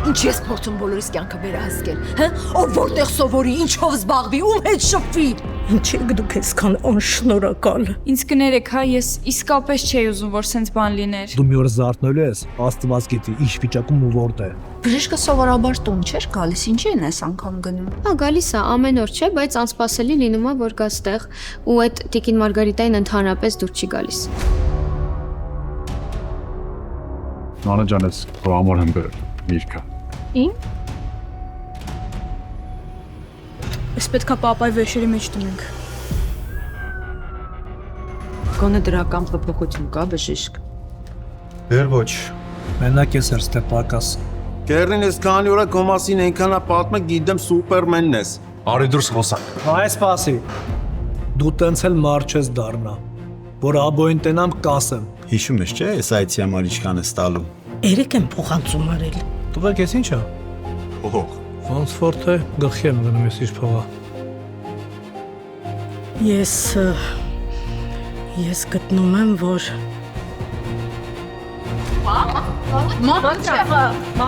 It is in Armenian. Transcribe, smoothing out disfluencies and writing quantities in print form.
Ինչ ես փորձում բոլորիս կյանքը վերահսկել, հա? Ով որտեղ սովորի, ինչով զբաղվի, ում հետ շփվի։ Ինչ եք դուք այսքան անշնորհակալ։ Ինձ կներեք, հա, ես իսկապես չէի ուզում, որ սենց բան լիներ։ Դու մի օր զարթնելու ես, Աստված գիտի ինչ վիճակում ու որտեղ։ Բժիշկը սովորաբար տուն չէր գալիս, ինչի են այս անգամ գնում։ Հա, գալիս է ամեն օր չէ, բայց անսպասելի լինում է, որ գա ստեղ ու այդ Տիկին Մարգարիտային ընդհանրապես դուր չի գալիս։ Նանա ջան, ես քո համար եմ բերել միրգը։ Ին։ Ես պետքա պապայի վերջերի մեջ դնենք։ Գոնե դրական փոփոխություն կա, բժիշկ։ Դեր ոչ։ Մենակ ես էր ստե պակաս։ Կերնին ես քանի օրա քո մասին այնքանա պատմը գիտեմ սուպերմենն ես։ Արի դուրս խոսանք։ Այս սպասի։ Դու տենց էլ մարդ չես դառնա, որ աբոյին տենամ կասեմ։ Հիշում ես չէ, ես այցի համար ինչքան ես տալու։ Երեք եմ փոխանցում արել։ Տվեք ես ի՞նչ է։ Փող։ Ոնց որ թե գլխի եմ գնում ես իր փողը։ Ես գտնում եմ, որ Մա,